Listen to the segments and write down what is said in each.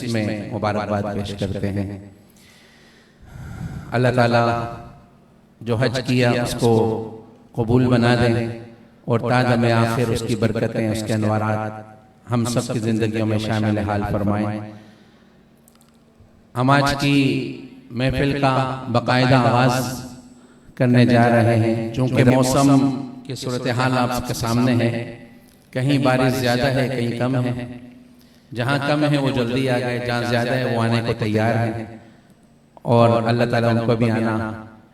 नशिस्त में मुबारकबाद पेश करते हैं। अल्लाह ताला जो हज किया उसको कबूल बना दें और ताज़ में आखिर उसकी बरकतें, उसके अनवारात हम सब की ज़िंदगियों में शामिल हाल फरमाएं। हम आज की महफिल का बाकायदा आगाज़ करने जा रहे हैं। चूँकि मौसम की सूरत हाल आपके सामने है, कहीं बारिश ज़्यादा है, कहीं कम है। जहाँ कम है वो जल्दी आ गए, जहाँ ज़्यादा है वो आने को तैयार हैं। और अल्लाह ताला उनको भी आना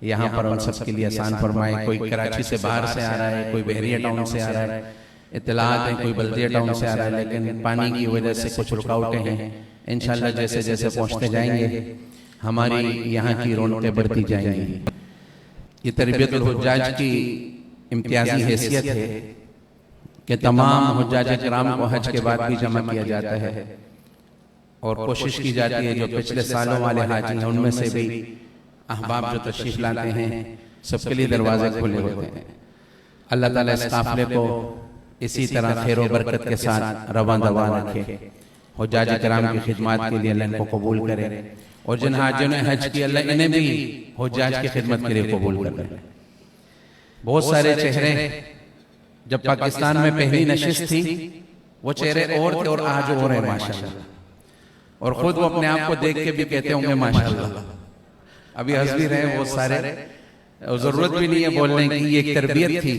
यहाँ पर उन सब के लिए आसान फरमाए। कोई कराची से बाहर से आ रहा है, कोई बहरिया टाउन से आ रहा है, इत्तलात है कोई बल्दिया टाउन से आ रहा है, लेकिन पानी की वजह से कुछ रुकावटें हैं। इंशाल्लाह जैसे जैसे पहुँचते जाएंगे हमारी यहाँ की रौनकें बढ़ती जाएंगी। ये तरबियतुल हुज्जाज की इम्तियाजी हैसियत है कि तमाम हुज्जाज किराम को हज के बाद भी जमा किया जाता है और कोशिश की जाती है जो पिछले सालों वाले हाजी हैं उनमें से भी अहबाब जो तशरीफ लाते हैं सबके लिए दरवाजे खुले होते हैं। अल्लाह ताला इस काफिले को इसी तरह खैर व बरकत के साथ रवां दवा रखे। हुज्जाज किराम की खिदमत के लिए अल्लाह इनको कबूल करे और जिन हाजियों ने हज किया अल्लाह इन्हें भी हुज्जाज की खिदमत के लिए कबूल करे। बहुत सारे चेहरे जब पाकिस्तान में पहली नशिस्त थी वो चेहरे और थे और आज और है माशाल्लाह। और खुद वो अपने आप को देख के भी कहते होंगे माशाल्लाह। अभी हंस भी रहे बहुत सारे, जरूरत भी नहीं है बोलने की, ये एक तरबियत थी।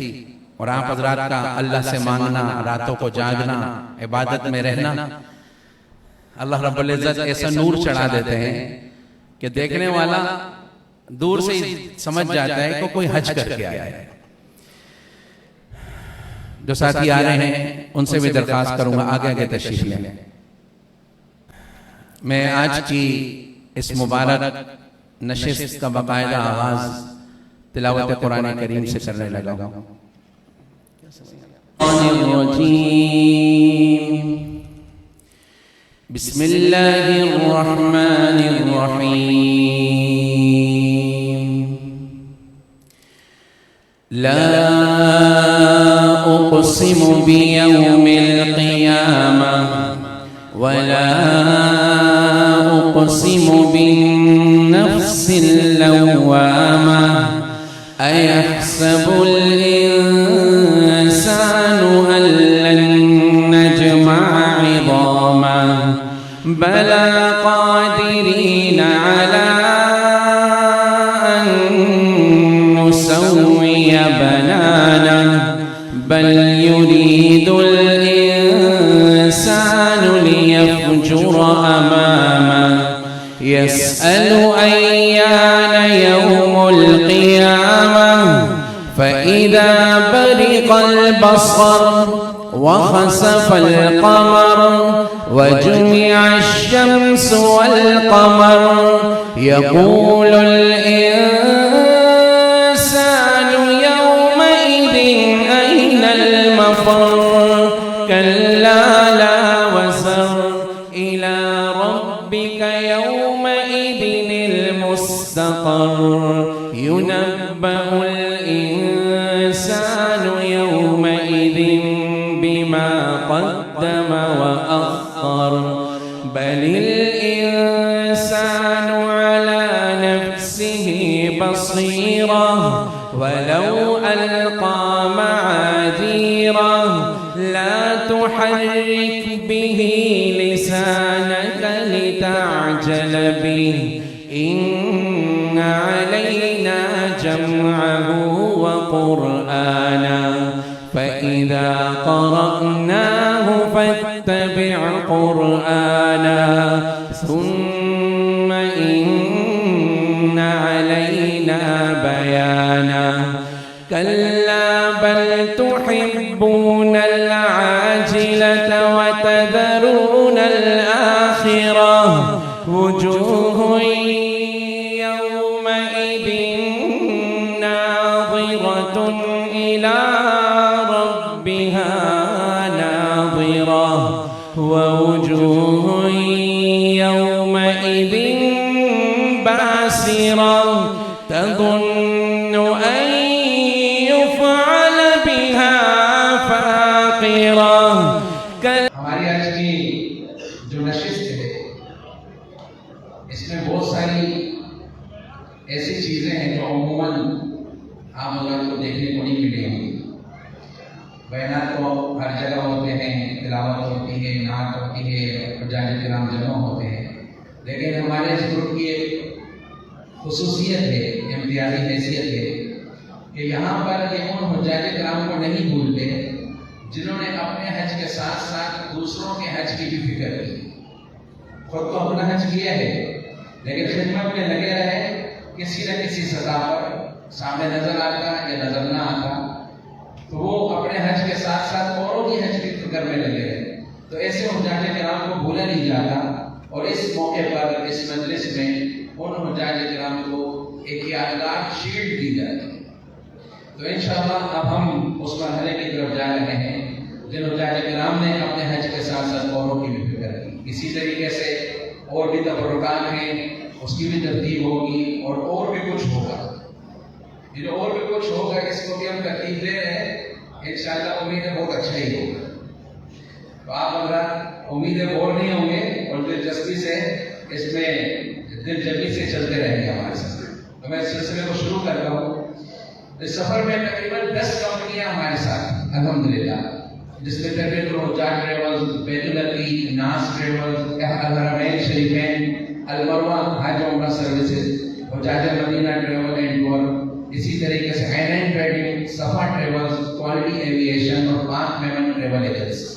और आप हजरात का अल्लाह से मांगना, रातों को जागना, इबादत में रहना, अल्लाह रब्बुल इज्जत ऐसा नूर चढ़ा देते हैं कि देखने वाला दूर से ही समझ जाता है कि कोई हज करके आया है। जो साथी आ रहे हैं उनसे भी दरखास्त करूंगा आगे आगे तशरीफ लें। मैं आज की इस मुबारक नशिस्त का बाकायदा आगाज तिलावत कुरान करीम से करने लगा हूं। बिस्मिल्लाहिर रहमानिर रहीम। ला उक़सिमु बियौमिल क़ियामह वला उक़सिमु बिन्नफ्सिल लव्वामह अयहसबुल इंसानु अल्लन नजमअ इज़ामह बला क़ादिरीन अला अन नुसव्विय बनानह बल युरीदुल इंसानु लियफ़जुर अमामह यसअलु अय्यान यौमुल क़ियामह फ़इज़ा बरिक़ल बसर वख़सफ़ल क़मर वजुमिअश शम्सु वल क़मर यक़ूलुल इंसानु यौमइज़िन अय्नल मफ़र कल्ला ला वज़र इला रब्बिका यौमइज़िनिल मुस्तक़र युनब्बअुल इंसानु यौमइज़िन बिमा क़द्दम व अख़्ख़र बलिल इंसानु अला नफ्सिही बसीरह वलौ अलक़ा मआज़ीरह ला तुहर्रिक बिही लिसानक लितअजल बिही इन्न अलैना जमअहु व क़ुरआनह फ़इज़ा क़रअनाहु फ़त्तबिअ क़ुरआनह सुम्मा इन्न अलैना बयानह कल्ला बल तुहिब्बूनल आजिलत व तदरूनल आखिरह वुजूहुन यौमइज़िन नाज़िरतुन इला रब्बिहा नाज़िरह व वुजूहुन यौमइज़िन बासिरह तज़ुन्नु अन युफ़अल बिहा फाक़िरह। हमारी आज की जो नशिस्त है देखने को नहीं मिली होंगी। बयानात तो हर जगह होते हैं, तिलावत होती है, नात होती है, हुज्जाज किराम जमा होते हैं, लेकिन हमारे इस ग्रुप की एक खुसूसियत है, इम्तियाजी हैसियत है कि यहाँ पर ये उन हुज्जाज किराम को नहीं भूलते जिन्होंने अपने हज के साथ साथ दूसरों के हज की भी फिक्र की। खुद तो अपना हज किया है लेकिन खिदमत में लगे रहे, किसी न किसी सतह पर सामने नजर आता या नजर ना आता, तो वो अपने हज के साथ साथ औरों की हज की फिक्र में लगे रहे। तो ऐसे हुज्जाज किराम को भूला नहीं जाता और इस मौके पर इस मजलिस में उन हुज्जाज किराम को एक यादगार शील्ड दी जाती है। तो इंशाअल्लाह अब हम उस मरहले की तरफ जा रहे हैं जिन हुज्जाज किराम ने अपने हज के साथ साथ औरों की भी फिक्र की। इसी तरीके से और भी तबर्रुकात हैं, उसकी भी तरतीब होगी और भी कुछ होगा। ये जो और भी कुछ होगा इसको भी हम तरतीब दे रहे हैं, इंशाअल्लाह उम्मीद है बहुत अच्छा ही होगा। तो आप अगर उम्मीदें बोर नहीं होंगे और दिलचस्पी से इसमें दिलजमी से चलते रहेंगे हमारे साथ। तो मैं इस सिलसिले को शुरू करता हूँ। इस सफर में तकरीबन 10 कंपनियां हमारे साथ अल्हम्दुलिल्लाह, जिसमें तकरीबन हुज्जाज ट्रेवल्स, बैतुल अतीक, नास travels, अल-हरमैन Sharifain, Al Marwa Hajj Umrah Services, Hujjaj Madina Travel and Tour, इसी तरीके से Island Trading, Safa Travels, Quality Aviation और पाक मेमन ट्रेवल एजेंसी।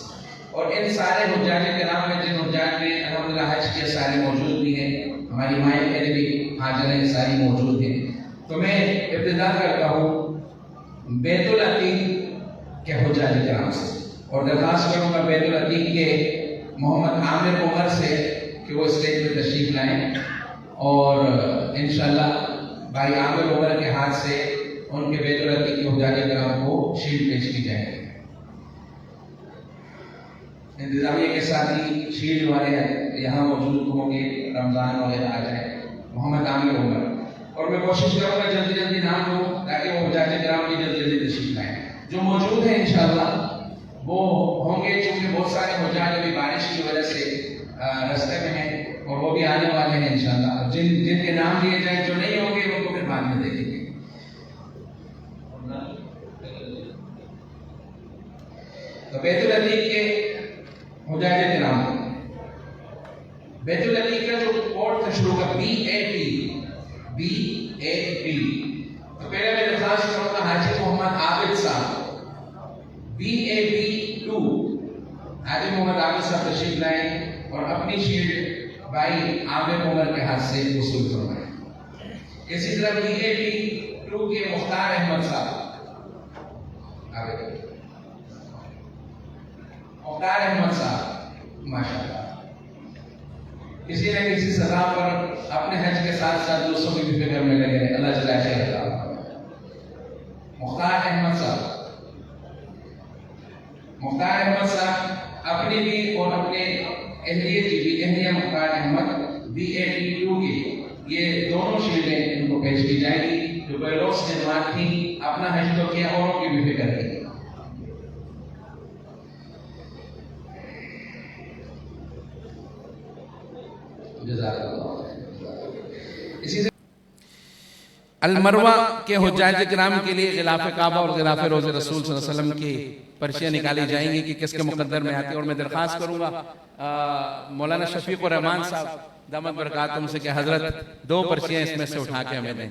और इन सारे हुज्जाज किराम में जिन हुज्जाज ने अल्हम्दुलिल्लाह हज किया सारे मौजूद भी हैं, हमारी माएँ बहनें भी हाजिर सारी मौजूद हैं। तो मैं इब्तिदा करता हूँ बैतुल अतीक के हुज्जाज किराम से और दरख्वास्त करूँगा बैतुल अतीक के मोहम्मद आमिर उमर से कि वो स्टेज पर तशरीफ लाएं और इंशाअल्लाह भाई आमिर उमर के हाथ से उनके बैतुल अतीक के हुज्जाज किराम को शील्ड पेश की जाएगी। इंतजामिया के साथ ही शील्ड वाले यहाँ मौजूद होंगे, रमजान वगैरह आ जाए, मोहम्मद आमिर उमर। और मैं कोशिश करूँगा जल्दी जल्दी नाम लूँ ताकि वो हुज्जाज किराम की जल्दी जल्दी तशरीफ लाएं। जो मौजूद है इंशाअल्लाह वो होंगे, चूँकि बहुत सारे हुज्जाज अभी बारिश की वजह से रास्ते में हैं और वो भी आने वाले हैं इंशाअल्लाह। जिनके नाम लिए जाए, जो नहीं होंगे उनको फिर बाद में देखेंगे। तो बैतुल अतीक के हुज्जाज किराम, बैतुल अतीक का जो कोड था शुरू का BAP। तो पहले मैं दरख्वास्त करूँगा हाजी मोहम्मद आबिद साहब BAP2, हाजी मोहम्मद आबिद साहब तशरीफ लाएं और अपनी शील्ड भाई आमिर उमर के हाथ से वसूल करवाएं। इसी तरह BAP2 के मुख्तार अहमद साहब, मुख्तार अहमद साहब माशाअल्लाह किसी न किसी सतह पर अपने हज के साथ साथ दूसरों की भी फिक्र में लगे रहे। अल्लाह जल्ल शअनुहु। मुख्तार अहमद साहब अपनी भी और अपने अहलिया की भी, अहलिया मुख्तार अहमद BAP2 की ये दोनों शील्डें इनको पेश की जाएगी जो बेलोस निर्माण थी। अपना हज तो किया, औरों की भी फिक्र की। अल-मरवा के हुज्जाज किराम के लिए गिलाफ काबा और गिलाफ रोज़े रसूल सल्लल्लाहु अलैहि वसल्लम की पर्चियाँ निकाली जाएंगी कि किसके मुकद्दर में आती है। और मैं दरख्वास्त करूँगा मौलाना शफीक रहमान साहब दामद बरकातुहू से कि हजरत 2 पर्चियाँ इसमें से उठा के हमें दें।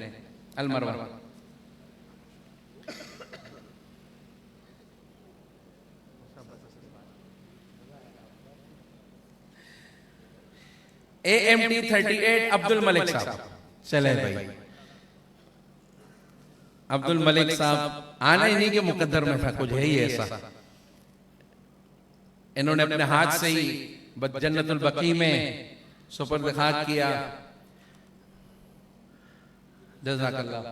अल-मरवा AMT 38 अब्दुल मलिक साहब। चले भाई, अब्दुल मलिक साहब आना इन्हीं के मुकद्दर में था, कुछ है ही ऐसा। इन्होंने अपने हाथ से ही जन्नतुल बकी में सुपर्द खाक किया। जज़ाकल्लाह।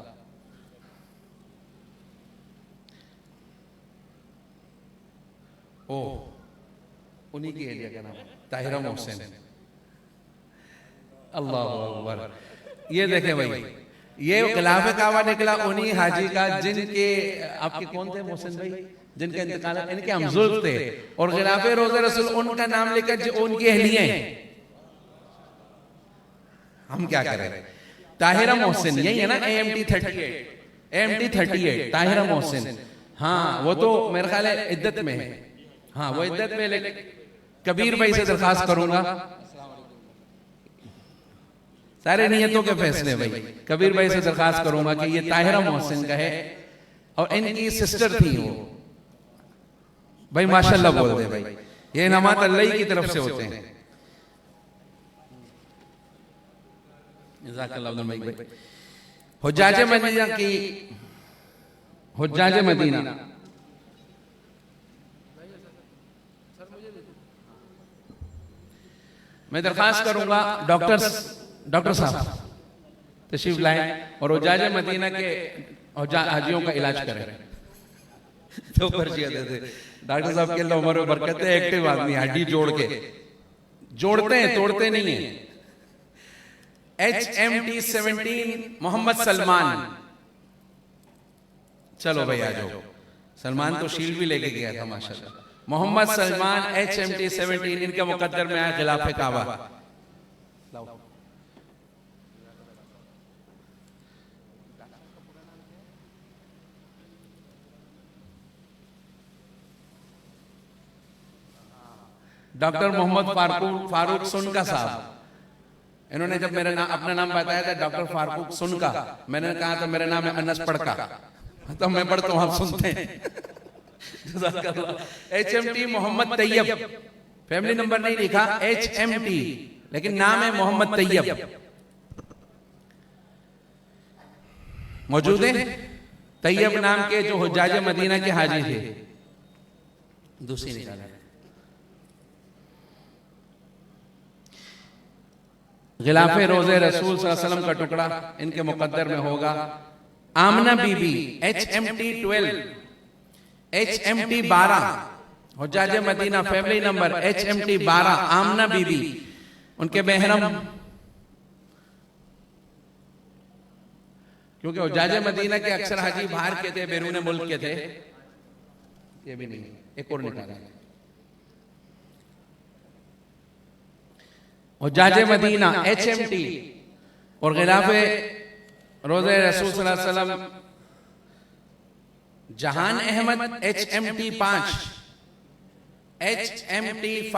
ओ उन्हीं की एरिया का नाम ताहिरा मोहसिन। अल्लाह अकबर। ये देखें भाई, ये खिलाफ काबा निकला उन्हीं हाजी का जिनके, आपके कौन थे मोहसिन भाई, जिनका इंतकाल, इनके हमजुल्फ थे। और खिलाफ रोज़े रसूल उनका नाम लेकर जो उनकी अहलियां हैं। हम क्या करें? ताहिरा मोहसिन यही है ना, AMT 38। AMT38 ताहिरा मोहसिन, हाँ वो तो मेरे ख्याल है इद्दत में है, हाँ वो इद्दत में, लेकिन कबीर भाई से दरखास्त करूंगा, सारे नियतों के फैसले भाई, कबीर भाई से दरखास्त करूंगा कि ये ताहिरा मोहसिन का है और इनकी सिस्टर थी वो, भाई माशाल्लाह बोल दे भाई, ये इनामात अल्लाह ही की तरफ से होते हैं। हुज्जाज मदीना की, हुज्जाज मदीना मैं दरखास्त करूंगा डॉक्टर साहब तशरीफ लाएं और हुज्जाज मदीना के हाजियों का इलाज करें। तो पर्चियां दे दे डॉक्टर साहब के अल्लाह उम्र में बरकत है, एक्टिव आदमी, हड्डी जोड़ के जोड़ते हैं, तोड़ते नहीं है। HMT17 मोहम्मद सलमान, चलो भाई आ जाओ, सलमान तो शील्ड भी लेके गया था माशाल्लाह। मोहम्मद सलमान HMT17 इनके मुकद्दर में आया खिलाफे काबा। डॉक्टर मोहम्मद फारूक सुनका साहब, इन्होंने जब मेरा नाम, अपना नाम बताया था डॉक्टर फारूक सुनका, मैंने कहा तो मेरा नाम है अनस पड़का, तो मैं पढ़ता हूँ आप सुनते हैं। HMT Mohammad Tayyab, family number नहीं लिखा, HMT लेकिन नाम है मोहम्मद तैयब, मौजूद है। तैयब नाम के जो हुज्जाज मदीना के हाजी थे, दूसरी निकाला गिलाफे रोजे रसूल सल्लल्लाहु अलैहि वसल्लम का टुकड़ा इनके मुकद्दर में होगा। Amna Bibi HMT12, HMT12 Hujjaj Madina family number HMT12 Amna Bibi, उनके महरम, क्योंकि हुज्जाज मदीना के अक्सर हाजी बाहर के थे, बैरून मुल्क के थे, ये भी नहीं, एक और निकाला। हुज्जाज मदीना HMT और गिलाफे रोज़े रसूल सल्लल्लाहु अलैहि वसल्लम जहान अहमद HMT5, HMT5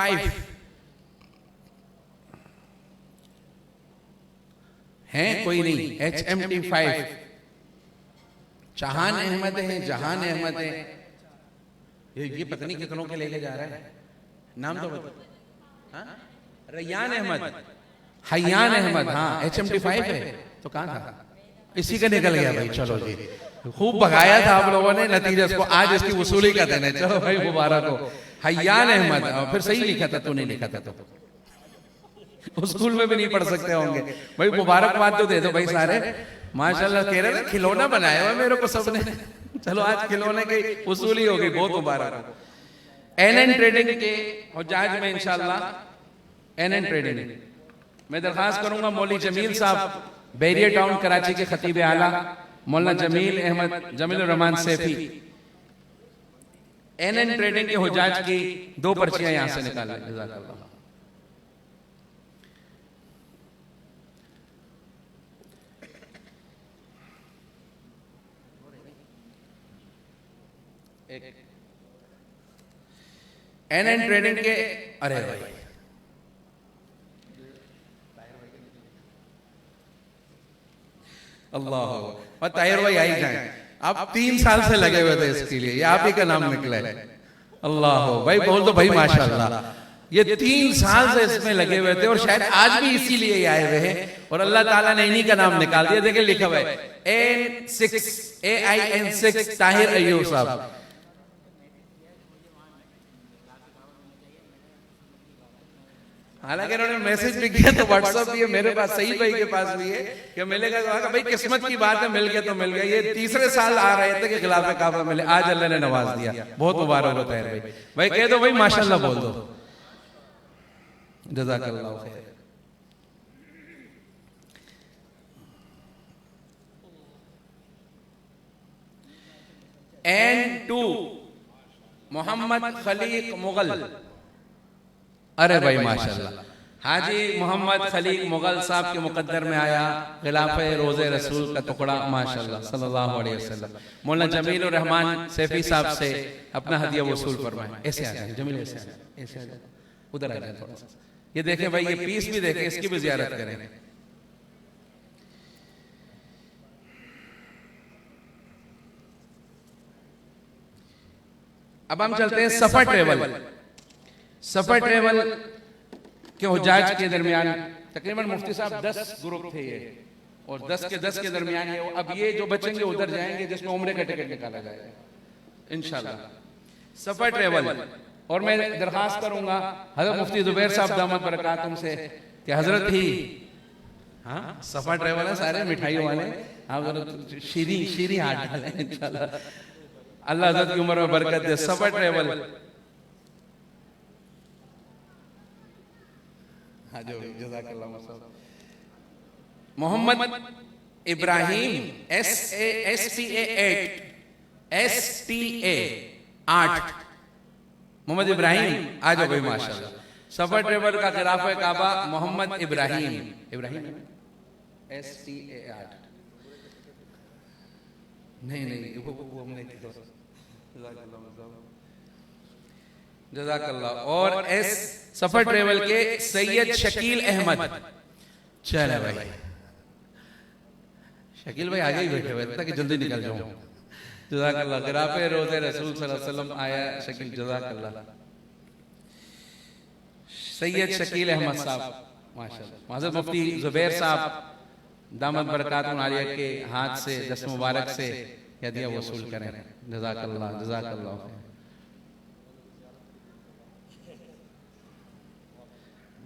है कोई नहीं, HMT5 जहान अहमद है, जहान अहमद है, ये पता नहीं कितनों के लेके जा रहा है, नाम तो बता। हाँ? रैयान अहमद, हयान अहमद, हाँ HMT5 है, तो कहां था, इसी का निकल गया भाई। चलो जी, खूब भगाया था आप लोगों ने, नतीजा इसको आज इसकी वसूली का देना, चलो भाई मुबारक हो। हयान अहमद, फिर सही लिखा था, तू नहीं लिखा था तो स्कूल में भी नहीं पढ़ सकते होंगे भाई, मुबारकबाद तो दे दो भाई सारे, माशाल्लाह। कह रहे थे खिलौना बनाया हुआ मेरे को सबने, चलो आज खिलौने की वसूली हो गई, बहुत मुबारक हो। NN ट्रेडिंग के हुज्जाज में इंशाल्लाह, NN ट्रेडिंग मैं दरखास्त करूंगा मौलवी जमील साहब, बैरिया टाउन कराची के खतीब आला मौलाना जमील रहमान सैफी, NN ट्रेडिंग के हुज्जाज की 2 पर्चियां यहां से निकाल लें, जज़ाकल्लाह। NN ट्रेडिंग के, अरे भाई अल्लाह, ताहिर भाई आई जाए, आप 3 साल से लगे हुए थे इसके लिए, ये आप ही का नाम निकला है। अल्लाह भाई बोल दो भाई माशाल्लाह, ये 3 साल से इसमें लगे हुए थे और शायद आज भी इसीलिए आए हुए हैं, और अल्लाह ताला ने इन्हीं का नाम निकाल दिया। देखिए लिखा हुआ है N6 AIN6 ताहिर अय्यूब साहब। हालांकि इन्होंने मैसेज भी किया, तो व्हाट्सएप भी है मेरे पास, सही भाई के पास भी है कि मिलेगा, तो भाई किस्मत की बात है, मिल गया तो मिल गया। ये 3रे साल आ रहे थे कि खिलाफे काबा मिले, आज अल्लाह ने नवाज दिया, बहुत मुबारक होता है भाई। भाई कह दो भाई माशाल्लाह बोल दो, जज़ाकल्लाह खैर। N2 मोहम्मद खलीक मुगल, अरे भाई माशाल्लाह, हाजी मोहम्मद खलील मुगल साहब के मुकद्दर में आया खिलाफे रोज़े रसूल का टुकड़ा माशाल्लाह सल्लल्लाहु अलैहि वसल्लम। मौलाना जमील उर रहमान सैफी साहब से अपना हदिया वसूल फरमाए। ऐसे आ जाए जमील, ऐसे आ जाए, ऐसे आ जाए, उधर आ जाए थोड़ा सा। ये देखें भाई, ये पीस भी देखें, इसकी भी ज़ियारत करें। अब हम चलते हैं सफर ट्रेवल। सफर ट्रेवल के हुज्जाज के दरमियान तकरीबन मुफ्ती साहब 10 ग्रुप थे ये, और 10 के दरमियान है। अब ये जो बचेंगे उधर जाएंगे जिसमें उम्रे का टिकट निकाला जाएगा इंशाल्लाह। सफर ट्रेवल। और मैं दरखास्त करूंगा हजरत मुफ्ती जुबैर साहब दामत बरकातुहू से कि हजरत ही, हाँ सफर ट्रेवल है, सारे मिठाइयों वाले, आप शीरी हाथ डालें इंशाल्लाह। अल्लाह हजरत की उम्र में बरकत दे। सफर ट्रेवल मोहम्मद इब्राहिम STA 8 मोहम्मद इब्राहिम आ जाओ भाई माशाल्लाह। सफर ट्रेवल का खिलाफे काबा मोहम्मद इब्राहिम STA 8 नहीं वो हमने जज़ाकल्लाह। और सफर ट्रेवल के सैयद शकील अहमद। चले भाई शकील भाई आगे ही बैठे हुए ताकि जल्दी निकल जाऊं। जज़ाकल्लाह। खिलाफे रोज़े रसूल सल्लल्लाहु अलैहि वसल्लम आया शकील, जज़ाकल्लाह। सैयद शकील अहमद साहब माशाल्लाह। हज़रत मुफ्ती जुबैर साहब दामत बरकातुहू आलिया के हाथ से दस्त मुबारक से हदिया वसूल करें। जज़ाकल्लाह जज़ाकल्लाह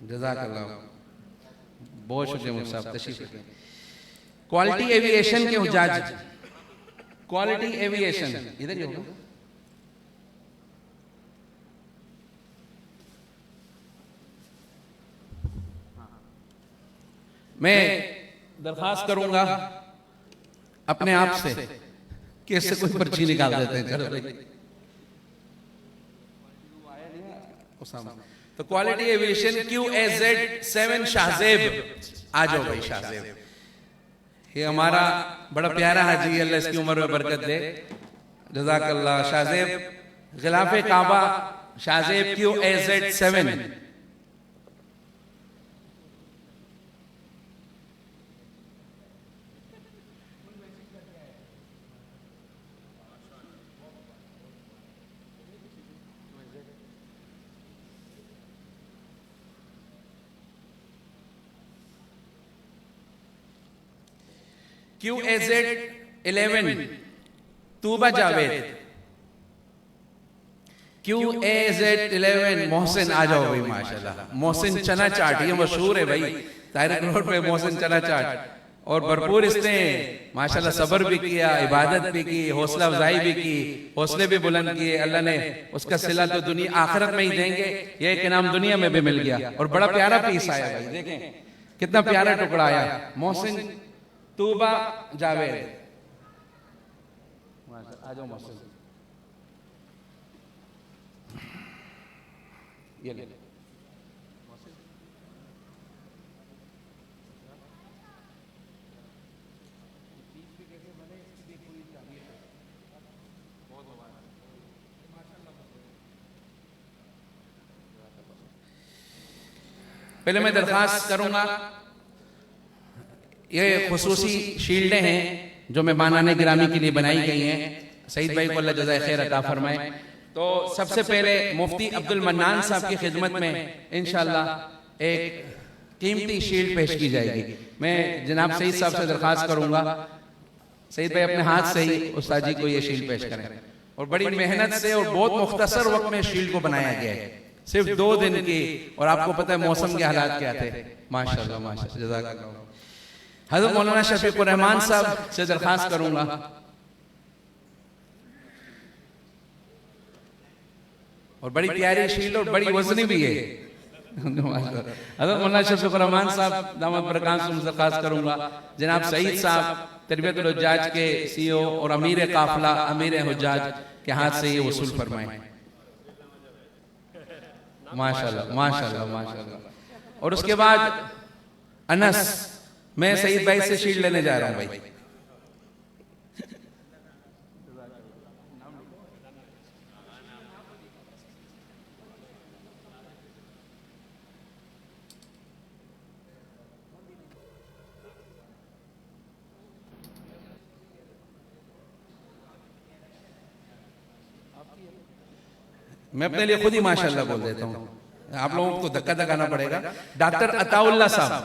जज़ाकल्लाह। बहुत शुक्रिया मुफ्ती साहब, तशरीफ रखें। क्वालिटी एविएशन के हुज्जाज, क्वालिटी एविएशन इधर ही होगा। मैं दरखास्त करूंगा अपने आप से कि इससे कोई पर्ची निकाल देते हैं। चलो भाई तो क्वालिटी एविएशन QAZ 7 शाहजेब आ जाओ भाई। शाहजेब ये हमारा बड़ा प्यारा हाजी, अल्लाह इसकी उम्र में बरकत दे। जज़ाकल्लाह। शाहजेब खिलाफे काबा Shahzeb QAZ 7 QAZ 11 Tuba Javed. QAZ 11 Mohsin आ जाओ भाई माशाल्लाह। मोहसिन चना चाट ये मशहूर है भाई, तारिक रोड पे मोहसिन चना चाट। और भरपूर इसने माशाल्लाह सब्र भी किया, इबादत भी की, हौसला अफजाई भी की, हौसले भी बुलंद किए। अल्लाह ने उसका सिला तो दुनिया आखिरत में ही देंगे, ये एक इनाम दुनिया में भी मिल गया। और बड़ा प्यारा पीस आया भाई, देखें कितना प्यारा टुकड़ा आया। मोहसिन तूबा जावेद आ जाओ मोहसिन, ये ले। पहले मैं दरखास्त करूंगा, ये खुसूसी शील्डें हैं जो मेहमानाने गिरामी के लिए बनाई गई हैं। सईद भाई को अल्लाह जज़ाए खैर अता फरमाए। तो सबसे पहले मुफ्ती अब्दुल मन्नान साहब की खिदमत में इंशाअल्लाह एक कीमती शील्ड पेश की जाएगी। मैं जनाब सईद साहब से दरखास्त करूंगा, सईद भाई अपने हाथ से ही उस्ताद जी को ये शील्ड पेश करें। और बड़ी मेहनत से और बहुत मुख्तसर वक्त में शील्ड को बनाया गया है, सिर्फ 2 दिन की। और आपको पता है मौसम के हालात क्या थे। माशाल्लाह माशाल्लाह, जज़ाकल्लाह। हज़रत मौलाना शफीकुर रहमान साहब से दरखास्त करूंगा, और बड़ी प्यारी शील्ड और बड़ी वजनी भी है। हज़रत मौलाना शफीकुर रहमान साहब दामत बरकात से दरखास्त करूंगा, जनाब सईद साहब तरबियतुल हुज्जाज के CEO और अमीर काफिला अमीर हुज्जाज के हाथ से ये वसूल फरमाएं। माशाल्लाह माशाल्लाह माशाल्लाह। और उसके बाद अनस, मैं सईद भाई से शील्ड लेने जा रहा हूं भाई। मैं अपने लिए खुद ही माशाल्लाह बोल देता हूँ, आप लोगों को धक्का लगाना पड़ेगा। डॉक्टर अताउल्लाह साहब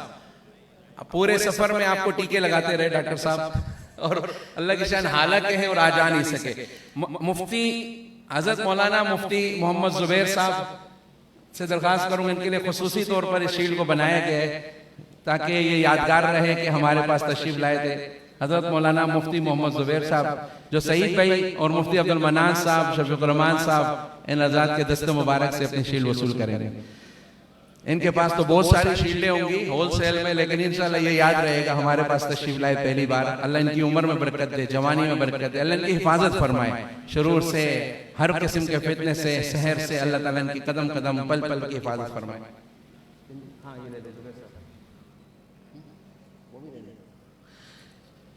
पूरे सफर में आपको टीके लगाते रहे डॉक्टर साहब, और अल्लाह की शान हालांकि हैं और आज आ नहीं सके। मुफ्ती हजरत मौलाना मुफ्ती मोहम्मद जुबैर साहब से दरखास्त करूंगा, इनके लिए खुसूसी तौर पर इस शील्ड को बनाया गया है ताकि ये यादगार रहे कि हमारे पास तशरीफ लाए थे। हजरत मौलाना मुफ्ती मोहम्मद जुबैर साहब जो सईद भाई और मुफ्ती अब्दुल मन्नान साहब, शफीकुर रहमान साहब इन आजाद के दस्ते मुबारक से अपनी शील्ड वसूल करेंगे। इनके पास तो बहुत सारी शील्डें होंगी होलसेल में, लेकिन इंशाल्लाह ये याद रहेगा हमारे पास तशरीफ लाए पहली बार। अल्लाह इनकी उम्र में बरकत दे, जवानी में बरकत दे, अल्लाह इनकी हिफाजत फरमाए शुरूर से, हर किस्म के फितने से, शहर से। अल्लाह ताला इनकी कदम कदम पल पल की हिफाजत फरमाए।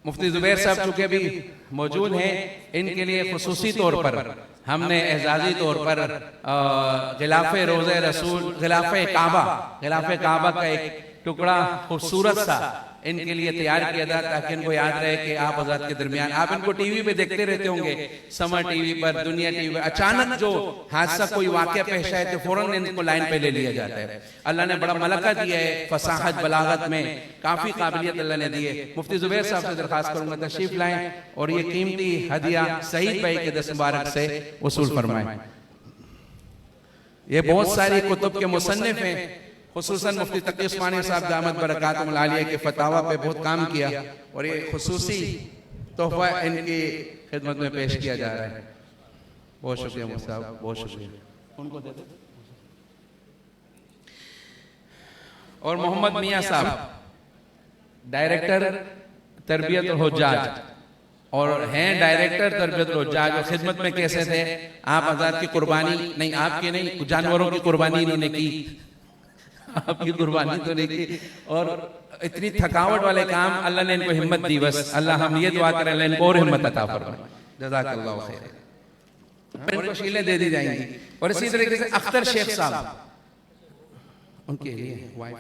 मुफ्ती जुबैर साहब चूंकि अभी मौजूद हैं, इनके लिए खुसूसी तौर पर हमने एजाजी तौर पर गिलाफे रोज़े रसूल, गिलाफे काबा का एक टुकड़ा खूबसूरत सा इनके लिए तैयार किया था ताकि इनको याद रहे कि आप आजाद के दरमियान। आप इनको टीवी पे देखते रहते होंगे, समर टीवी पर, दुनिया टीवी पर, अचानक जो हादसा कोई वाकया पेश आए तो फौरन इनको लाइन पे ले लिया जाता है। अल्लाह ने बड़ा मलका दिया है, फसाहत बलागत में काफी काबिलियत अल्लाह ने दी है। मुफ्ती जुबैर साहब से दरखास्त करूंगा तशरीफ लाएं और ये कीमती हदिया सईद भाई के दस्त मुबारक से वसूल फरमाएं। ये बहुत सारी कुतुब के मुसन्निफ हैं, खुसूसन मुफ्ती तकी उस्मानी साहब दामद बरकातुहुल आलिया के फतावा पे बहुत काम किया, और ये खुसूसी तोहफा इनकी खिदमत में पेश किया जा रहा है। बहुत शुक्रिया मुफ्ती साहब, बहुत शुक्रिया। उनको दे दो। और मोहम्मद मियां साहब डायरेक्टर तरबियत और हुज्जाज, और हैं डायरेक्टर तरबियत और हुज्जाज, और खिदमत में कैसे थे आप आजाद की कुर्बानी नहीं, आपकी नहीं, जानवरों की कुर्बानी इन्होंने की, आपकी कुर्बानी तो नहीं की। और इतनी थकावट वाले काम अल्लाह ने इनको हिम्मत दी। बस अल्लाह हम ये दुआ करें अल्लाह इनको और हिम्मत अता फरमाए। जज़ाकल्लाहु खैर। इनको शीलें दे दी जाएंगी। और इसी तरीके से अख्तर शेख साहब, उनके लिए वाइफ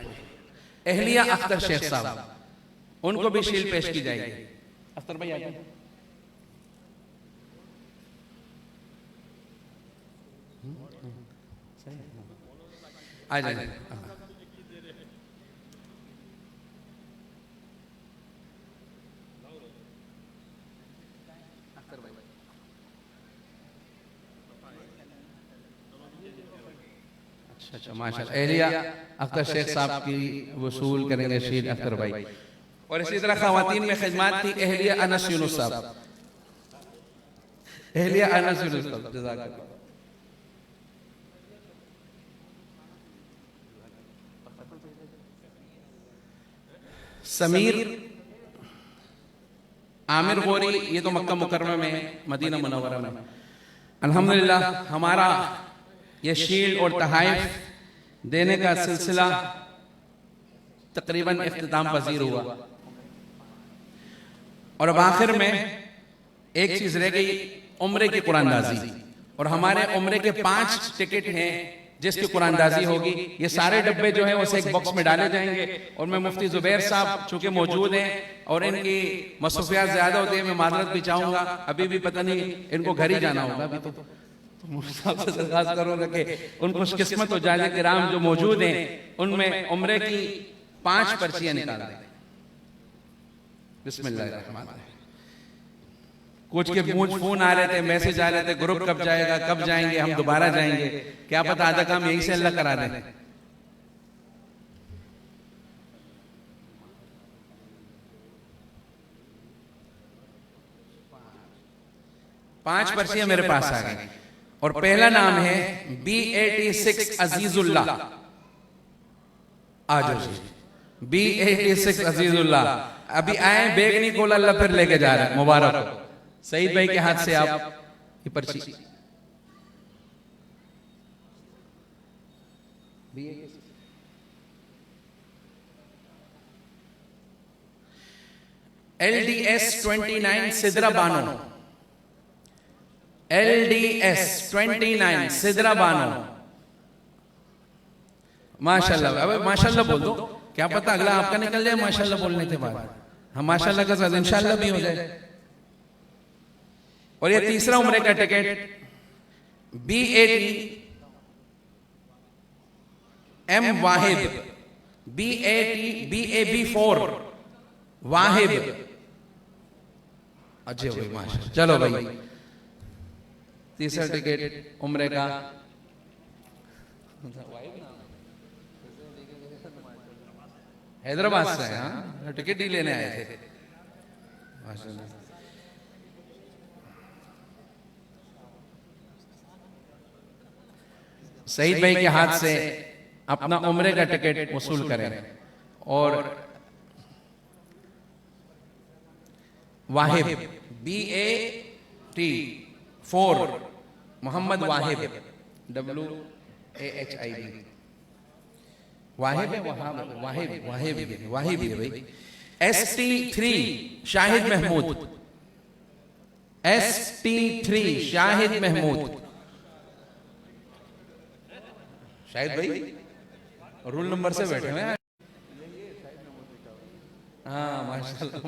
एहलिया अख्तर शेख साहब, उनको भी शील पेश की जाएगी। अख्तर भाई आ जाए। आ जाए। अच्छा माशाल्लाह, एहलिया अख्तर शेख साहब की वसूल करेंगे शील अख्तर भाई। और इसी तरह खवातीन में खिदमत थी एहलिया अनस यूनुस साहब, एहलिया अनस यूनुस साहब, जज़ाकल्लाह। समीर आमिर गोरी, ये तो मक्का मुकर्रमा में, मदीना मुनव्वरा में। अल्हम्दुलिल्लाह हमारा ये शील्ड और तहाइफ देने का सिलसिला तकरीबन इख्तिताम पजीर हुआ, और अब आखिर में एक चीज रह गई, उम्रे की कुरानदाजी। और हमारे उम्रे के 5 टिकट हैं जिसकी कुरानदाजी होगी। ये सारे डब्बे जो हैं उसे एक बॉक्स में डाले जाएंगे, और मैं मुफ्ती जुबैर साहब चूंकि मौजूद हैं और इनकी मसरूफियात ज्यादा होती है, मैं माजरत भी चाहूंगा, अभी भी पता नहीं इनको घर ही जाना होगा। अभी तो मुफ्ती साहब से दरखास्त करूंगा कि उनको खुशकिस्मत हो जाए कि राम जो मौजूद हैं उनमें उम्रे की 5 पर्चियां निकाल दें। बिस्मिल्लाहिर्रहमानिर्रहीम। कुछ के फोन आ रहे थे, मैसेज आ रहे थे, ग्रुप कब जाएगा, कब जाएंगे, हम दोबारा जाएंगे, क्या पता आधा काम यहीं से अल्लाह करा दे। 5 पर्चियां मेरे पास आ गई, और पहला नाम है B86 अजीजुल्लाह। आ जाओ जी, B86 अजीजुल्लाह। अभी आए, बैग नहीं खोला, अल्लाह फिर लेके जा रहा है, मुबारक हो। सईद भाई के हाथ से आप ये पर्ची, LDS 29 सिदरा बानो, LDS 29 सिदरा बानो। माशाल्लाह, अब माशाल्लाह बोल दो, क्या पता अगला आपका निकल जाए माशाल्लाह बोलने के बाद। हम माशाल्लाह का साथ इंशाल्लाह भी हो जाए। और ये तीसरा उम्रे का टिकट BAT M वाहिब, BAB4 वाहिब। अच्छे भाई माशाल्लाह। चलो भाई, तीसरा टिकट उम्रे का हैदराबाद से है। हाँ, टिकट ही लेने आए थे माशाल्लाह। सईद भाई के हाथ से अपना उम्रे का टिकट वसूल करें। और वाहिब BAT4 मोहम्मद वाहिब WAHIB वाहिब है, वाहिब है भाई। ST3 Shahid Mahmood, ST3 Shahid Mahmood. शाहिद भाई रूल नंबर से बैठे हैं। हाँ माशाल्लाह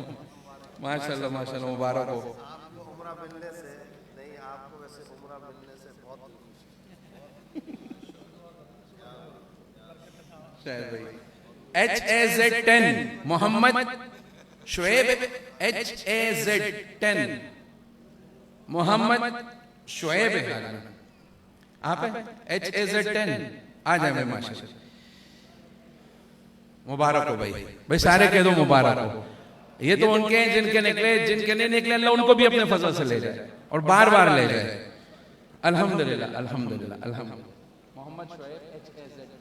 माशाल्लाह माशाल्लाह, मुबारक हो। उम्रा मिलने से नहीं, आपको वैसे उम्रा मिलने से बहुत शाहिद भाई। HAZ10 मोहम्मद शुएब, HAZ10 मोहम्मद शुएब है। आप HAZ10 आ जाए भाई माशाल्लाह। मुबारक हो भाई, भाई सारे कह दो मुबारक हो। ये तो उनके हैं जिनके निकले, जिनके नहीं निकले अल्लाह उनको भी अपने फजल से ले जाए और बार बार ले जाए। अल्हम्दुलिल्लाह अल्हम्दुलिल्लाह अल्हम्दुलिल्लाह। मोहम्मद शुएब HAZ10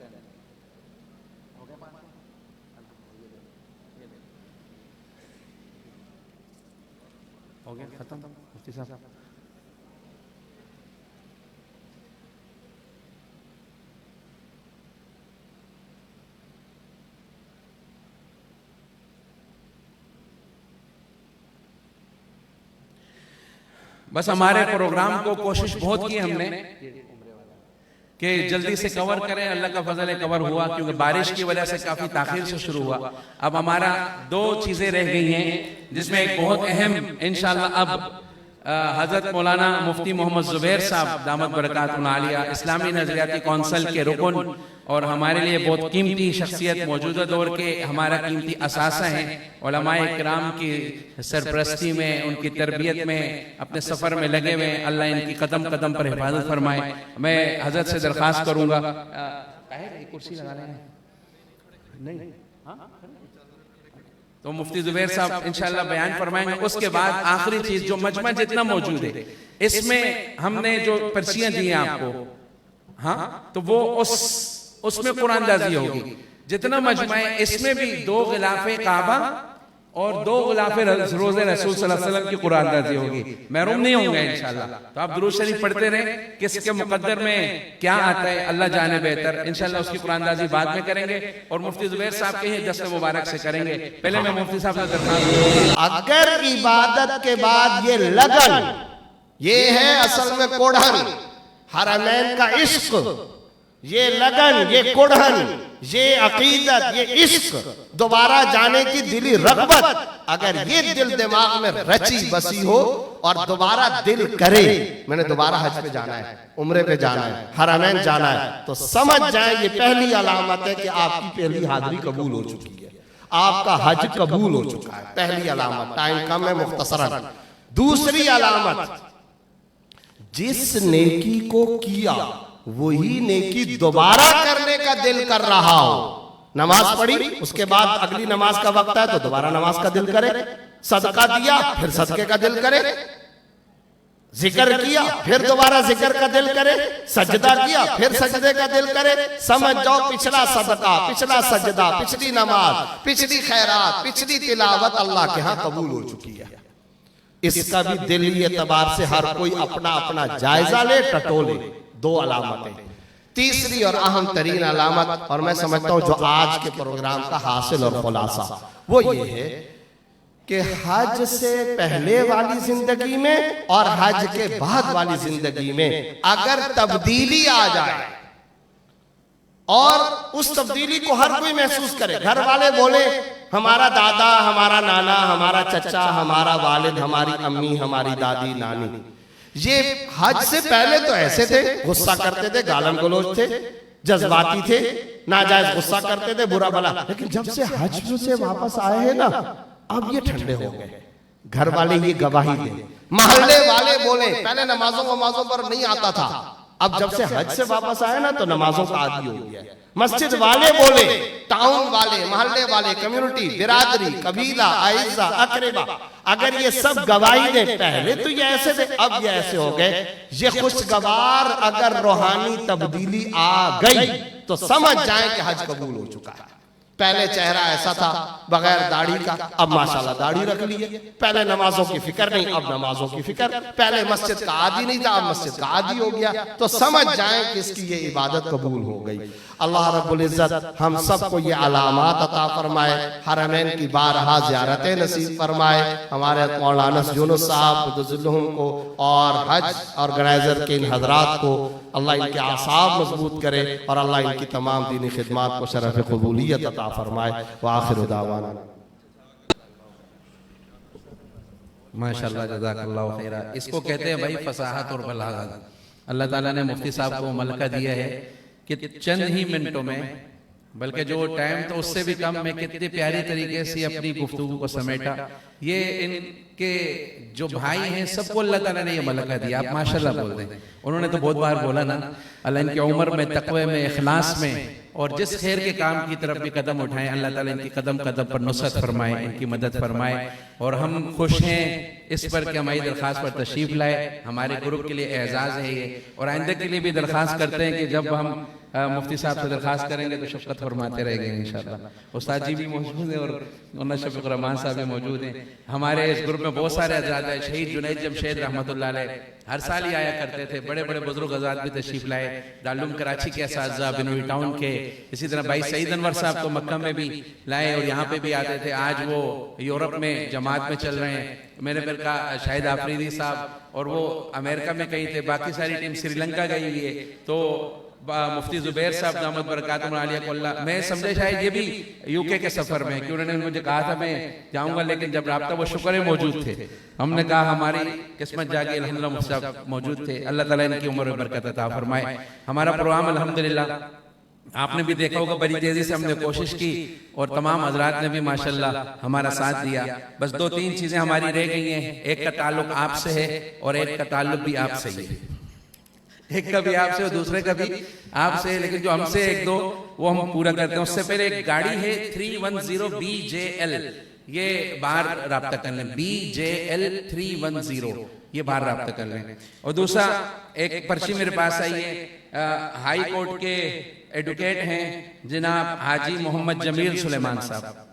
हो गया खत्म। मुफ्ती साहब बस हमारे प्रोग्राम को कोशिश बहुत की हमने कि जल्दी से कवर करें। अल्लाह का फजल है कवर हुआ, क्योंकि बारिश की वजह से काफी ताखीर से शुरू हुआ। अब हमारा 2 चीजें रह गई हैं, जिसमें एक बहुत अहम इंशाअल्लाह अब हजरत मौलाना मुफ्ती मोहम्मद जुबैर साहब दामत बरकातुहुल आलिया इस्लामी नजरियाती कौंसिल के रुकन और हमारे लिए बहुत कीमती शख्सियत, मौजूदा दौर के हमारा कीमती असासा हैं। उलमाए किराम की सरपरस्ती में, उनकी तरबियत में, अपने सफ़र में लगे हुए। अल्लाह इनकी कदम कदम पर हिफाजत फरमाए। मैं हजरत से दरख्वास्त करूँगा, कुर्सी लगा लें नहीं तो मुफ्ती जुबैर साहब इंशाअल्लाह बयान फरमाएंगे। उसके बाद आखिरी चीज जो मजमा जितना मौजूद है इसमें हमने जो पर्चियां दी हैं आपको, हाँ तो वो उसमें कुरानदाजी होगी। जितना मजमा है इसमें भी 2 गिलाफे काबा और 2 गिलाफे रोज़े रसूल सल्लल्लाहु अलैहि वसल्लम की कुरानदाजी होगी। महरूम नहीं होंगे इंशाअल्लाह। तो आप दुरूद शरीफ पढ़ते रहे, किसके मुकद्दर में क्या आता है अल्लाह जाने बेहतर। इंशाअल्लाह उसकी कुरानदाजी बाद में करेंगे और मुफ्ती जुबैर साहब के ही दस्त मुबारक से करेंगे। पहले मैं मुफ्ती साहब से दरख्वास्त, अगर इबादत के बाद ये लगन, ये है असल में कोढ़न, हरमैन का इश्क, ये लगन, ये कुढ़न, ये अकीदत, ये इश्क, दोबारा जाने की दिली रग़बत, अगर ये दिल दिमाग में रची बसी हो और दोबारा दिल करे मैंने दोबारा हज पे जाना है, उम्रे पे जाना है, हरमैन जाना है, तो समझ जाए ये पहली अलामत है कि आपकी पहली हाजिरी कबूल हो चुकी है, आपका हज कबूल हो चुका है। पहली अलामत, टाइम कम है मुख्तसरन। दूसरी अलामत, जिस नेकी को किया वही नेकी दोबारा करने का दिल कर रहा हो। नमाज पढ़ी, उसके बाद अगली नमाज का वक्त है तो दोबारा नमाज का दिल करे, सदका दिया फिर सदके का दिल करे, जिक्र किया फिर दोबारा जिक्र का दिल करे, सजदा किया फिर सजदे का दिल करे। समझ जाओ पिछला सदका, पिछला सजदा, पिछली नमाज, पिछली खैरात, पिछली तिलावत अल्लाह के यहाँ कबूल हो चुकी है। इसका भी दिली एतबार से हर कोई अपना अपना जायजा ले, टटोले। 2 अलामतें। तीसरी और अहम तरीन अलामत, और मैं समझता हूं जो आज के प्रोग्राम का हासिल और खुलासा वो ये है कि हज से पहले वाली जिंदगी में और हज के बाद वाली जिंदगी में अगर तब्दीली आ जाए और उस तब्दीली को हर कोई महसूस करे, घर वाले बोले हमारा दादा, हमारा नाना, हमारा चचा, हमारा वालिद, हमारी अम्मी, हमारी दादी, नानी, ये हज से पहले तो ऐसे थे, गुस्सा करते थे, गालन गलौज थे, जज्बाती थे, नाजायज गुस्सा करते थे, बुरा भला, लेकिन जब से हज से वापस आए हैं ना, अब ये ठंडे हो गए। घर वाले ये गवाही दे, मोहल्ले वाले बोले पहले नमाजों पर नहीं आता था, अब जब से हज से वापस आए ना तो नमाजों का आदी हो गया। मस्जिद वाले बोले, टाउन वाले, मोहल्ले वाले, कम्युनिटी, बिरादरी, कबीला, आइज़ा, अकरेबा, अगर ये सब गवाही दे, पहले तो ये ऐसे थे, अब ये ऐसे हो गए, ये खुशगवार अगर रूहानी तब्दीली आ गई तो समझ जाए कि हज कबूल हो चुका है। पहले चेहरा ऐसा था बगैर दाढ़ी का, अब माशाल्लाह दाढ़ी रख ली है। पहले नमाजों की फिक्र नहीं, अब नमाजों की फिक्र। पहले मस्जिद का आदी नहीं था, अब मस्जिद का आदी हो गया। तो समझ जाएं कि इसकी ये इबादत कबूल हो गई। अल्लाह रब्बुल इज्जत हम सबको ये अलामात अता फरमाए, हरमैन की बारहा ज़ियारतें नसीब फरमाए, हमारे मौलाना यूनुस साहब को और हज ऑर्गेनाइजर के इन हजरात को अल्लाह इनके आसाब मजबूत करे और अल्लाह इनकी तमाम दीनी खिदमात को शरफ कबूलियत अता फरमाए। व आखिर दावाना माशाल्लाह, जज़ाकल्लाहु खैरा। इसको कहते हैं भाई फसाहत और बलागत। अल्लाह ताला ने मुफ्ती साहब को मलका दिया है कि चंद ही मिनटों में, बल्कि जो टाइम तो उससे भी कम में, कितनी प्यारी तरीके से अपनी गुफ्तगू को समेटा। ये इनके जो भाई हैं सबको अल्लाह ताला ने ये मलका दिया। आप माशाल्लाह बोल दें। उन्होंने तो बहुत बार बोला ना, अल्लाह इनकी उम्र में, तकवे में, इखलास में और जिस खैर के काम की तरफ भी कदम उठाएं, अल्लाह ताला इनकी कदम कदम पर नुसरत फरमाए, इनकी मदद फरमाए। और हम खुश हैं इस पर कि हमारी दरख्वास्त पर तशरीफ लाए। हमारे ग्रुप के लिए एजाज़ है ये, और आइंदा के लिए भी दरख्वास्त करते हैं कि जब हम मुफ्ती साहब से दरख्वास्त करेंगे तो शफ़क़त फरमाते रहेंगे इंशाअल्लाह। उस्ताद जी भी मौजूद हैं और मौलाना शफीक रहमान साहब भी मौजूद हैं। हमारे इस ग्रुप में बहुत सारे हज़रात हैं। शहीद जुनैद जमशेद रहमतुल्लाह अलैह हर साल ही आया करते थे। बड़े बड़े बुजुर्ग हज़रात भी तशरीफ लाए, दारुल उलूम कराची के असातिज़ा, बिनोई टाउन के, इसी तरह भाई सईद अनवर साहब तो मक्का में भी लाए और यहाँ पे भी आते थे। आज वो यूरोप में जमात में चल रहे हैं। मेरे मेरे का शाहिद आफरीदी साहब और वो अमेरिका में कहीं थे, बाकी सारी टीम श्रीलंका गई हुई है। तो मुफ्ती जुबैर साहब दामद बरकातुहु आलिया को अल्लाह, मैं समझे शायद ये भी यूके के सफर में, कि उन्होंने मुझे कहा था मैं जाऊंगा, लेकिन जब राब्ता वो शुक्र है मौजूद थे। हमने कहा हमारी किस्मत जाके अल्हम्दुलिल्लाह मुफ्ती साहब मौजूद थे। अल्लाह ताला इनकी उम्र में बरकत अता फरमाए। हमारा प्रोग्राम अल्हम्दुलिल्लाह आपने भी देखा होगा, बड़ी तेजी से हमने कोशिश की और तमाम हजरात ने भी माशाल्लाह हमारा साथ दिया। बस दो तीन चीजें हमारी रह गई हैं। एक का ताल्लुक आपसे है और एक का ताल्लुक भी आपसे ही है। एक का भी आपसे और दूसरे का भी आपसे है, लेकिन जो हमसे एक दो वो हम पूरा करते हैं। उससे पहले एक गाड़ी है 310 BJL, ये बाहर राब्ता कर लें। BJL 310 ये बाहर राब्ता कर लें। और दूसरा एक पर्ची मेरे पास आई है, हाई कोर्ट के एडवोकेट हैं जनाब हाजी मोहम्मद जमील सुलेमान साहब।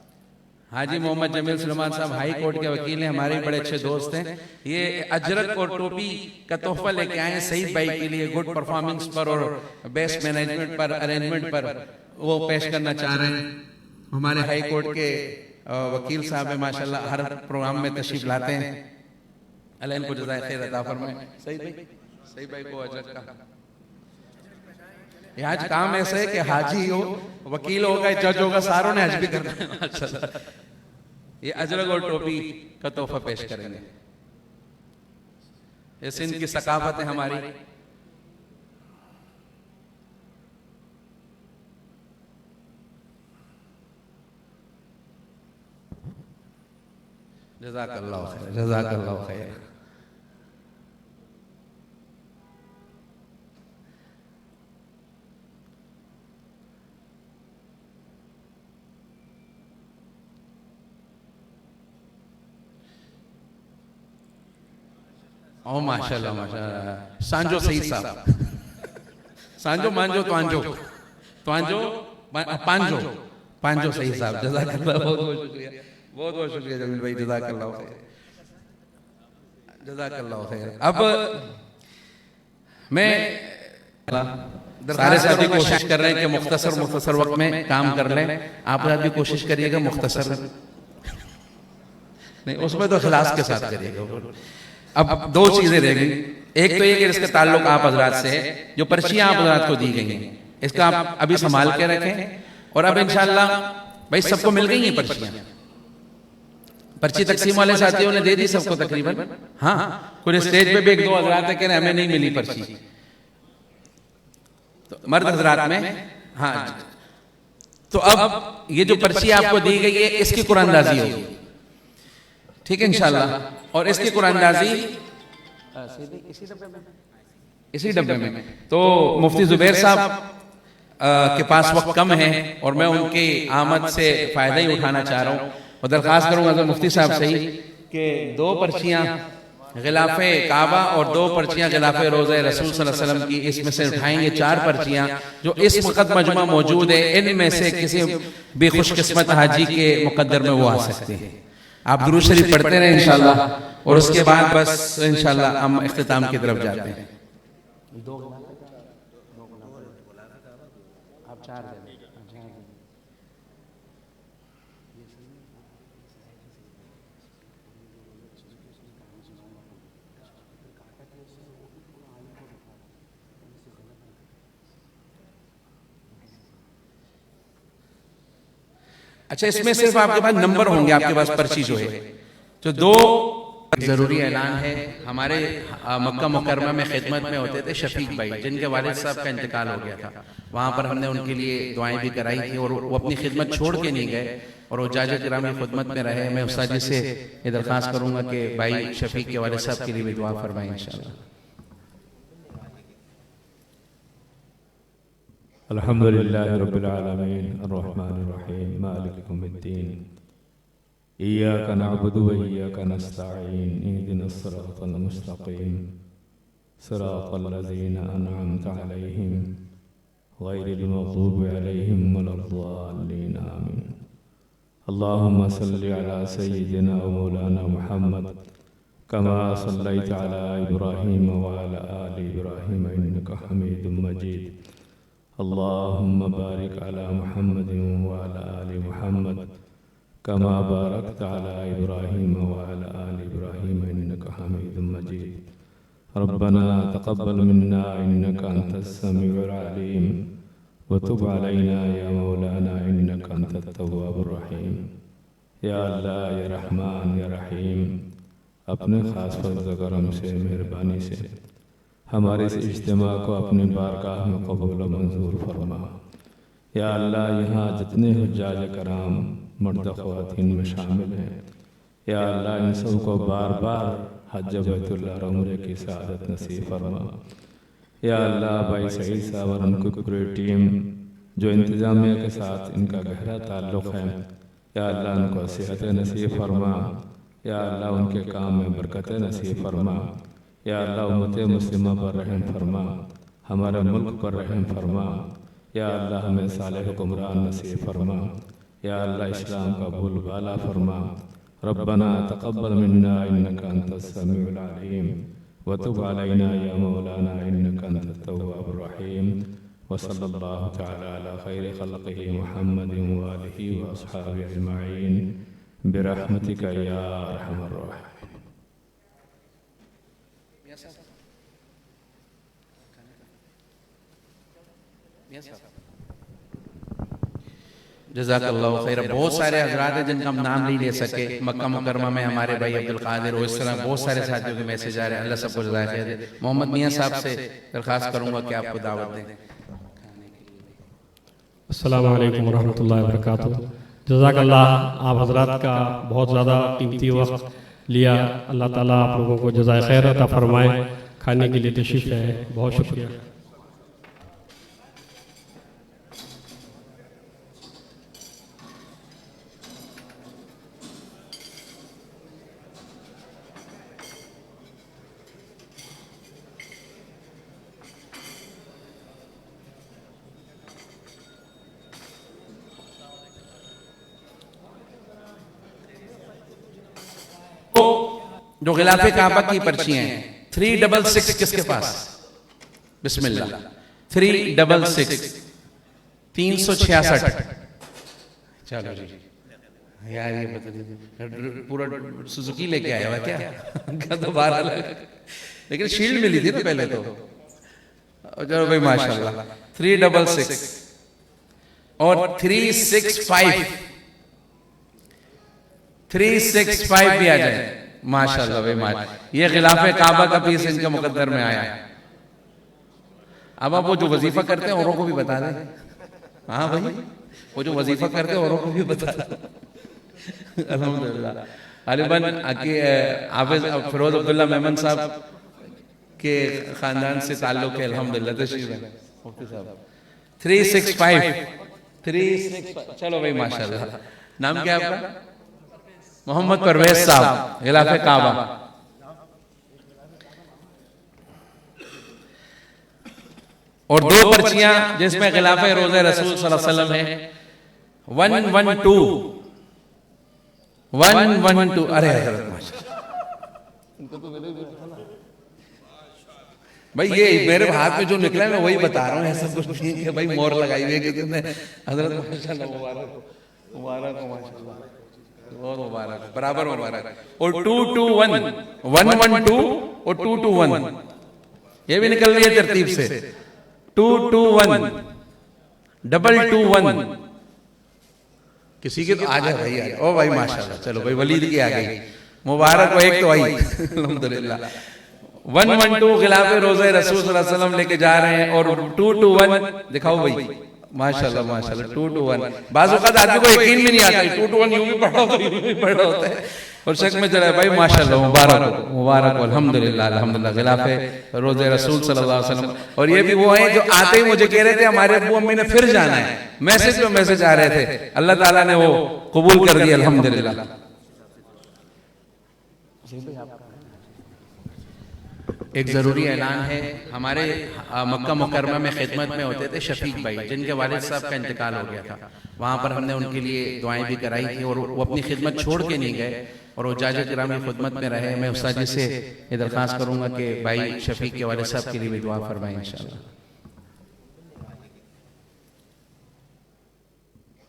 हाजी मोहम्मद जमील सुलेमान साहब हाई कोर्ट के वकील हैं, हमारे बड़े अच्छे दोस्त हैं। ये अजरक और टोपी का तोहफा लेके आए हैं सईद भाई के लिए, गुड परफॉर्मेंस पर और बेस्ट मैनेजमेंट पर, अरेंजमेंट पर वो पेश करना चाह रहे हैं। हमारे हाई कोर्ट के वकील साहब है माशाल्लाह, हर प्रोग्राम में तशरीफ लाते हैं। अल्लाह इनको जज़ाए खैर अता फरमाए। सईद भाई को अजरक का ये आज काम ऐसे है कि हाजी हो, वकील होगा, जज होगा, सारों ने हज भी करना है माशाल्लाह। ये अजरक और टोपी का तोहफा पेश करेंगे। ये सिंध की सकाफत है हमारी। जज़ाकल्लाहु खैर, जज़ाकल्लाहु खैर। ओ माशाल्लाह माशाल्लाह। सांजो सईद साहब, सांजो मांजो त्वांजो त्वांजो पांजो पांजो सईद साहब, जज़ाकल्लाह, बहुत बहुत शुक्रिया, बहुत बहुत शुक्रिया जमील भाई, जज़ाकल्लाह खैर, जज़ाकल्लाह खैर। अब मैं सारे साथी कोशिश कर रहे हैं कि मुख्तसर वक्त में काम कर लें। आप भी कोशिश करिएगा मुख्तसर। नहीं, उसमें तो इखलास के साथ करिएगा। अब दो चीजें रह गई, एक तो ये कि इसका ताल्लुक आप हजरात से है, जो पर्चियां आप हजरात को दी गई हैं इसका आप अभी संभाल के रखें, और अब इंशाल्लाह भाई सबको मिल गई हैं पर्चियां, पर्ची तकसीम वाले साथियों ने दे दी सबको तकरीबन। हाँ, कुछ स्टेज पे भी एक दो हजरात है कह रहे हमें नहीं मिली पर्ची, तो मर्द हजरात में। हाँ, तो अब ये जो पर्ची आपको दी गई है इसकी कुरानंदाजी होगी, ठीक है इंशाल्लाह, और इसकी कुरानंदाजी इसी डब्बे में। तो मुफ्ती जुबैर साहब के पास वक्त कम है और मैं उनकी आमद से फायदा ही उठाना चाह रहा हूँ, और दरख्वास्त करूंगा तो मुफ्ती साहब से ही कि दो पर्चियां गिलाफे काबा और दो पर्चियां गिलाफे रोज़े रसूल सल्लल्लाहु अलैहि वसल्लम की इसमें से उठाएंगे। चार पर्चियां जो इस वक्त मजमा मौजूद है, इनमें से किसी भी खुशकिस्मत हाजी के मुकद्दर में वो आ सकते हैं। आप दुरूद शरीफ पढ़ते रहे इंशाल्लाह, और उसके बाद बस इंशाल्लाह हम इख्तिताम की तरफ जाते हैं। अच्छा, इसमें सिर्फ आपके पास नंबर होंगे, आपके पास पर्ची जो है, जो दो जरूरी ऐलान है। हमारे मक्का मुकर्रमा में खिदमत में होते थे शफीक भाई, जिनके वालिद साहब का इंतकाल हो गया था, वहां पर हमने उनके लिए दुआएं भी कराई थी, और वो अपनी खिदमत छोड़ के नहीं गए और वो जाज किराम की खिदमत में रहे। मैं उस्ताद जी से ये दरख्वास्त करूंगा कि भाई शफीक के वालिद साहब के लिए भी दुआ फरमाएं इंशाल्लाह। अल्हम्दुलिल्लाहि रब्बिल आलमीन अर्रहमानिर रहीम मालिक यौमिद्दीन इय्याका नअबुदु व इय्याका नस्तईन इहदिनस सिरातल मुस्तकीम सिरातल लज़ीना अनअमता अलैहिम गैरिल मग़दूबि अलैहिम वलद्दाल्लीन आमीन। अल्लाहुम्मा सल्लि अला सय्यिदिना व मौलाना मुहम्मद कमा सल्लैता अला इब्राहीम व अला आलि इब्राहीम इन्नका हमीदुम मजीद। अल्लाहुम्मा बारिक अला मुहम्मदिन व अला आलि मुहम्मद कमा बारकता अला इब्राहीम व अला आलि इब्राहीम इन्नका हमीदुम मजीद। रब्बना तक़ब्बल मिन्ना इन्नका अंतस समीउल अलीम व तुब अलैना या मौलाना इन्नका अंतत तव्वाबुर रहीम। या अल्लाह, या रहमान, या रहीम, अपने ख़ास फज़ल करम से मेहरबानी से हमारे इस इज्तिमा को अपनी बारगाह में कबूल मंजूर फरमा। या अल्लाह, यहाँ जितने हुज्जाज कराम मर्द ख़वातीन में शामिल हैं, या अल्लाह इन सब को बार बार हज बैतुल्लाह और उम्रे की सआदत नसीब फरमा। या अल्लाह, भाई सईद साहब और उनकी पूरी टीम जो इंतज़ामिया के साथ इनका गहरा ताल्लुक़ है, या अल्लाह उनको सेहत नसीब फरमा। या अल्लाह उनके काम में बरकत नसीब फरमा। या अल्लाह उम्मत मुस्लिमा पर रहम फरमा, हमारे मुल्क पर रहम फरमा। या अल्लाह हमें सालेह हुक्मरान नसीब फरमा। या अल्लाह इस्लाम का बोलबाला फरमा। रब्बना तक़ब्बल मिन्ना इन्नका अंतस समीउल अलीम व तुब अलैना या मौलाना इन्नका अंतत तव्वाबुर रहीम। व सल्लल्लाहु तआला अला खैरि खल्क़िही मुहम्मदिन व आलिही व अस्हाबिही अजमईन बिरहमतिका या अरहमर राहिमीन। जज़ाकल्लाहु खैर। बहुत सारे हजरात हैं जिनका हम नाम नहीं ले सके। मक्का मुकरमा में हमारे भाई अब्दुल कादिर और इस तरह बहुत सारे साथियों के मैसेज आ रहे हैं, अल्लाह सबको जज़ाए खैर दे। मोहम्मद मियाँ साहब से दरख्वास्त करूंगा कि आपको दावत दें। अस्सलामु अलैकुम वरहमतुल्लाहि वबरकातुहू। जज़ाकल्लाह, आप हजरात का बहुत ज़्यादा कीमती वक्त लिया, अल्लाह ताला आप लोगों को जज़ाए खैर अता फरमाए। खाने के लिए तशरीफ़ है, बहुत शुक्रिया। जो गिलाफे काबा की पर्चियां हैं 366 किसके पास? बिस्मिल्लाह 366 366। चलो जी यार ये पता पूरा सुजुकी लेके आया हुआ क्या दोबारा लेकिन शील्ड मिली थी ना पहले तो। चलो भाई माशाल्लाह 366 और 365 365 भी आ जाए माशाल्लाह भाई माशाल्लाह। ये खिलाफे काबा का पीस इनके मुकद्दर में आया। अब आप वो जो वजीफा करते हैं औरों को भी बता दें। हाँ भाई वो जो वजीफा करते हैं औरों को भी बता दें। अल्हम्दुलिल्लाह गालिबन हाफिज फिरोज अब्दुल्ला मेमन साहब के खानदान से ताल्लुक है अल्हम्दुलिल्लाह। तशरीफ है मुफ्ती साहब 365 चलो भाई माशाल्लाह। नाम क्या है आपका? मोहम्मद परवेज साहब खिलाफे काबा। और 2 पर्चियां जिसमें खिलाफे रोज़े रसूल सल्लल्लाहु अलैहि वसल्लम है 112 अरे भाई ये मेरे हाथ में जो निकला है मैं वही बता रहा हूँ। ऐसा कुछ नहीं है भाई मोहर लगाई हुई है कि तुमने हजरत माशाल्लाह मुबारक मुबारक माशाल्लाह बहुत मुबारक बराबर मुबारक। और 221 112 और 221 ये भी निकल रही है तरतीब से 221 221 किसी के तो आ जाए भाई यार। ओ भाई माशाल्लाह चलो भाई वलीद की आ गई मुबारक। वो एक तो आई अल्हम्दुलिल्लाह। 112 खिलाफे रोज़े रसूल सल्लल्लाहु अलैहि वसल्लम लेके जा रहे हैं। और 221 दिखाओ भाई माशाल्लाह माशाल्लाह 221। बाज़ वक़्त आदमी को यकीन भी नहीं आता 221 यूं भी पढ़ा होता है यूं भी पढ़ा होता है और शक में चला भाई माशाल्लाह मुबारक मुबारक अल्हम्दुलिल्लाह अल्हम्दुलिल्लाह खिलाफे रोज़े रसूल सल्लल्लाहु अलैहि वसल्लम। और ये भी वो हैं जो आते ही मुझे कह रहे थे हमारे अब्बू अम्मी ने फिर जाना है। मैसेज पे मैसेज आ रहे थे अल्लाह ताला ने वो कबूल कर दिया अल्हम्दुलिल्लाह। एक ज़रूरी ऐलान है। हमारे मक्का मुकर्रमा में खिदमत में होते थे शफीक भाई जिनके वालिद साहब का इंतकाल हो गया था। वहाँ पर हमने उनके लिए दुआएं भी कराई थी और वो अपनी खिदमत छोड़ के नहीं गए और वो जाजे किराम की खिदमत में रहे। मैं उस्ताद जी से ये दरख्वास्त करूँगा कि भाई शफीक के वालिद साहब के लिए भी दुआ फरमाएं इंशाअल्लाह।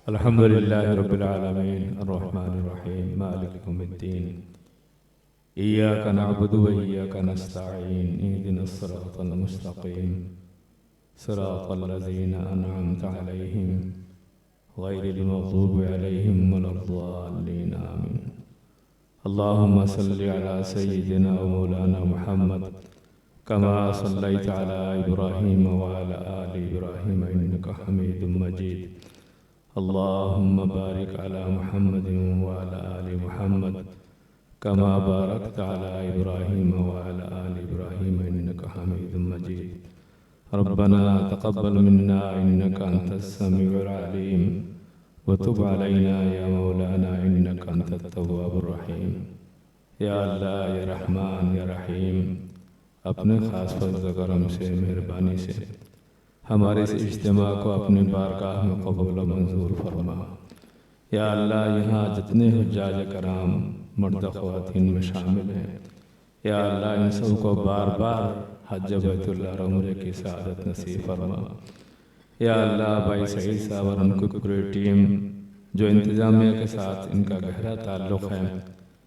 अल्हम्दुलिल्लाहि रब्बिल आलमीन अर्रहमानिर रहीम मालिकि यौमिद्दीन इय्याका नअबुदु व इय्याका नस्तईन इहदिनस सिरातल मुस्तकीम सिरातल लज़ीना अनअमता अलैहिम गैरिल मग़ज़ूबि अलैहिम वलद्दाल्लीन आमीन। अल्लाहुम्मा सल्लि अला सय्यिदिना व मौलाना मुहम्मद कमा सल्लैता अला इब्राहीम व अला आलि इब्राहीम इन्नका हमीदुम मजीद। अल्लाहुम्मा बारिक अला मुहम्मदिन व अला आलि मुहम्मद कमा बारकता अला इब्राहीम व अला आलि इब्राहीम इन्नका हमीदुम मजीद। रब्बना तक़ब्बल मिन्ना इन्नका अंतस समीउल अलीम व तुब अलैना या मौलाना इन्नका अंतत तव्वाबुर रहीम। या अल्लाह या रहमान या रहीम अपने ख़ास फज़ल करम से मेहरबानी से हमारे इस इज्तिमा को अपने बारगाह में कबूल व मंजूर फरमा। या अल्लाह यहाँ जितने हुज्जाज कराम मर्द ख़वातीन में शामिल हैं या अल्लाह इन सब को बार बार हज बैतुल्लाह और उम्रे की सआदत नसीब फरमा। या अल्लाह भाई सईद साहब और उनकी पूरी टीम जो इंतज़ामिया के साथ इनका गहरा ताल्लुक़ है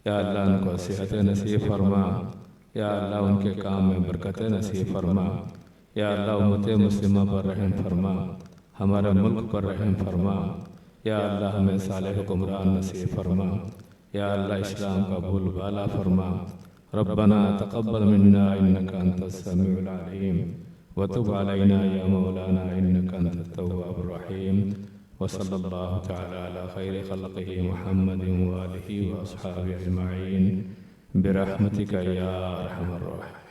या अल्लाह उनको सेहत नसीब फरमा। या अल्लाह उनके काम में बरकत नसीब फरमा। या अल्लाह उम्मत मुस्लिमा पर रहम फरमा हमारे मुल्क पर रहम फरमा। या अल्लाह हमें सालेह हुक्मरान नसीब फरमा। या अल्लाह इस्लाम का बोलबाला फरमा। रब्बना तक़ब्बल मिन्ना इन्नका अंतस समीउल अलीम व तुब अलैना या मौलाना इन्नका अंतत तव्वाबुर रहीम। व सल्लल्लाहु तआला अला खैरि खल्क़िही मुहम्मदिन व आलिही व अस्हाबिही अजमईन बिरहमतिका या अरहमर राहिमीन।